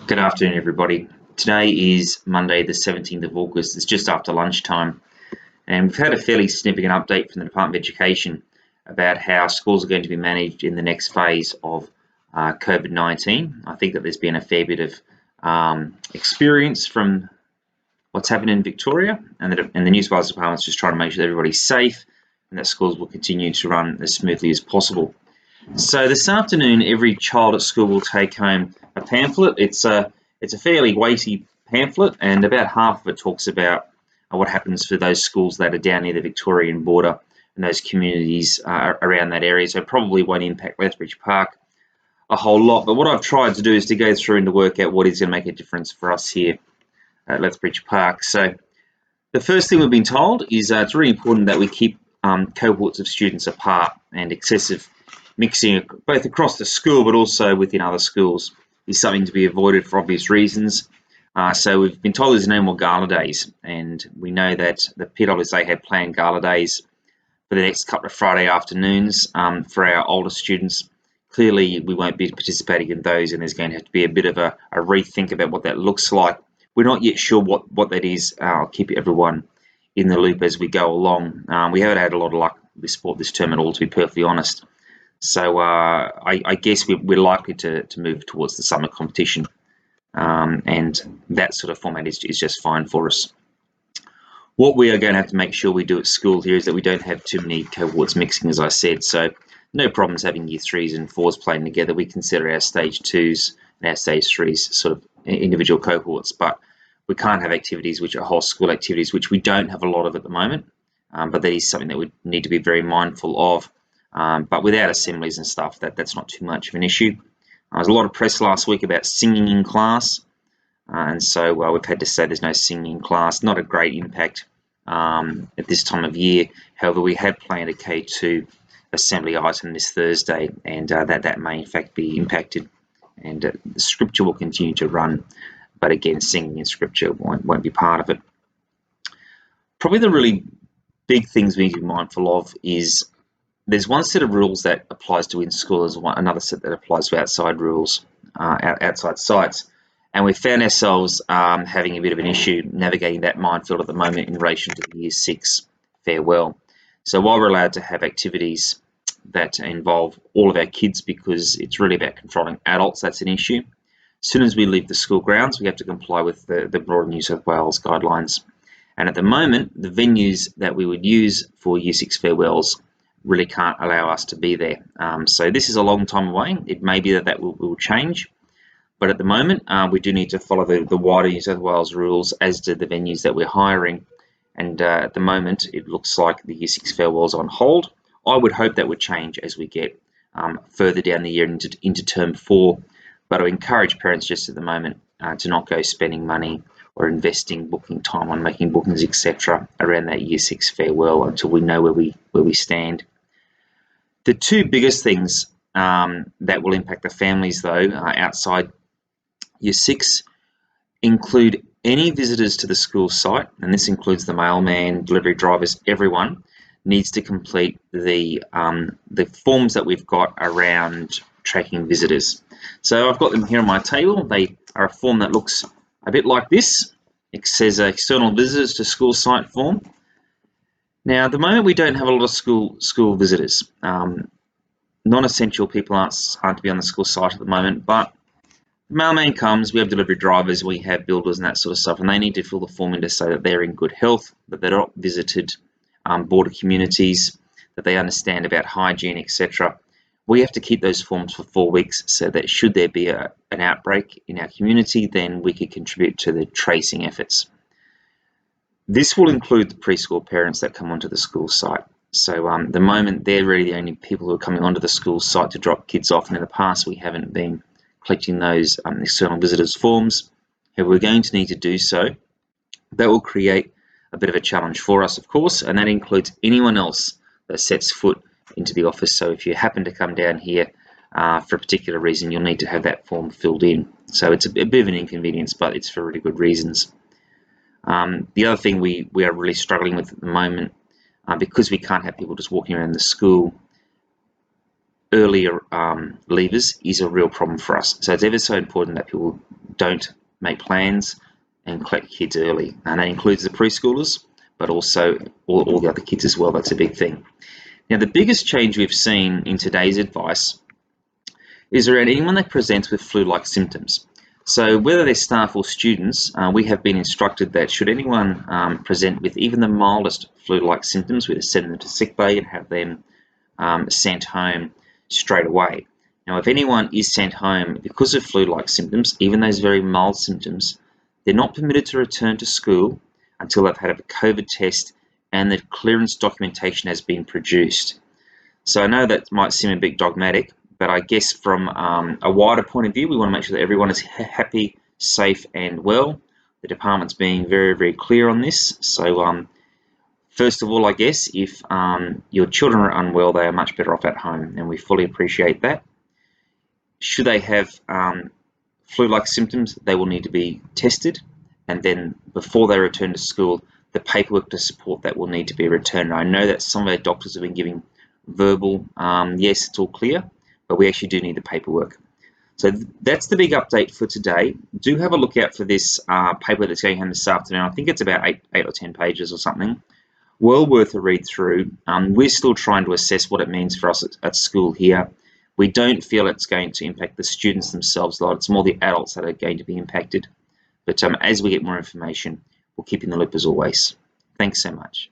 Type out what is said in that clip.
Good afternoon, everybody. Today is Monday, the 17th of August. It's just after lunchtime, and we've had a fairly significant update from the Department of Education about how schools are going to be managed in the next phase of COVID-19. I think that there's been a fair bit of experience from what's happened in Victoria, and the New South Wales Department's just trying to make sure that everybody's safe and that schools will continue to run as smoothly as possible. So this afternoon, every child at school will take home a pamphlet. It's a fairly weighty pamphlet, and about half of it talks about what happens for those schools that are down near the Victorian border and those communities around that area. So it probably won't impact Lethbridge Park a whole lot. But what I've tried to do is to go through and to work out what is going to make a difference for us here at Lethbridge Park. So the first thing we've been told is it's really important that we keep cohorts of students apart, and excessive mixing both across the school but also within other schools is something to be avoided for obvious reasons. So we've been told there's no more gala days, and we know that the PWSA had planned gala days for the next couple of Friday afternoons for our older students. Clearly we won't be participating in those, and there's going to have to be a bit of a rethink about what that looks like. We're not yet sure what that is. I'll keep everyone in the loop as we go along. We haven't had a lot of luck with sport this term at all, to be perfectly honest. So I guess we're likely to move towards the summer competition, and that sort of format is just fine for us. What we are going to have to make sure we do at school here is that we don't have too many cohorts mixing, as I said. So no problems having year 3s and 4s playing together. We consider our stage 2s and our stage 3s sort of individual cohorts, but we can't have activities which are whole school activities, which we don't have a lot of at the moment, but that is something that we need to be very mindful of. But without assemblies and stuff, that's not too much of an issue. There was a lot of press last week about singing in class, and so we've had to say there's no singing in class. Not a great impact at this time of year. However, we had planned a K2 assembly item this Thursday, and that may in fact be impacted, and the scripture will continue to run, but again, singing in scripture won't be part of it. Probably the really big things we need to be mindful of is there's one set of rules that applies to in school, there's another set that applies to outside rules, outside sites. And we found ourselves having a bit of an issue navigating that minefield at the moment in relation to the Year 6 farewell. So while we're allowed to have activities that involve all of our kids, because it's really about controlling adults, that's an issue. As soon as we leave the school grounds, we have to comply with the broader New South Wales guidelines. And at the moment, the venues that we would use for Year 6 farewells really can't allow us to be there. So this is a long time away. It may be that will change, but at the moment we do need to follow the wider New South Wales rules, as do the venues that we're hiring. And at the moment it looks like the Year 6 farewell's on hold. I would hope that would change as we get further down the year into term 4, but I encourage parents just at the moment to not go spending money or investing booking time on making bookings, etc., around that Year 6 farewell until we know where we stand. The two biggest things that will impact the families, though, outside Year 6, include any visitors to the school site, and this includes the mailman, delivery drivers, everyone needs to complete the forms that we've got around tracking visitors. So I've got them here on my table. They are a form that looks a bit like this. It says external visitors to school site form. Now, at the moment, we don't have a lot of school visitors. Non-essential people aren't to be on the school site at the moment, but the mailman comes, we have delivery drivers, we have builders and that sort of stuff, and they need to fill the form in to say that they're in good health, that they're not visited border communities, that they understand about hygiene, etc. We have to keep those forms for 4 weeks so that should there be an outbreak in our community, then we could contribute to the tracing efforts. This will include the preschool parents that come onto the school site. So the moment they're really the only people who are coming onto the school site to drop kids off, and in the past we haven't been collecting those external visitors forms. However, we're going to need to do so. That will create a bit of a challenge for us, of course, and that includes anyone else that sets foot into the office. So if you happen to come down here for a particular reason, you'll need to have that form filled in. So it's a bit of an inconvenience, but it's for really good reasons. The other thing we are really struggling with at the moment, because we can't have people just walking around the school, earlier leavers is a real problem for us. So it's ever so important that people don't make plans and collect kids early. And that includes the preschoolers, but also all the other kids as well. That's a big thing. Now, the biggest change we've seen in today's advice is around anyone that presents with flu-like symptoms. So whether they're staff or students, we have been instructed that should anyone present with even the mildest flu-like symptoms, we send them to sick bay and have them sent home straight away. Now, if anyone is sent home because of flu-like symptoms, even those very mild symptoms, they're not permitted to return to school until they've had a COVID test and the clearance documentation has been produced. So I know that might seem a bit dogmatic, but I guess from a wider point of view, we want to make sure that everyone is happy, safe, and well. The department's being very, very clear on this. So first of all, I guess if your children are unwell, they are much better off at home, and we fully appreciate that. Should they have flu-like symptoms, they will need to be tested, and then before they return to school, the paperwork to support that will need to be returned. I know that some of our doctors have been giving verbal, yes, it's all clear, but we actually do need the paperwork. So that's the big update for today. Do have a look out for this paper that's going home this afternoon. I think it's about 8 or 10 pages or something. Well worth a read through. We're still trying to assess what it means for us at school here. We don't feel it's going to impact the students themselves a lot. It's more the adults that are going to be impacted. But as we get more information, we'll keep you in the loop as always. Thanks so much.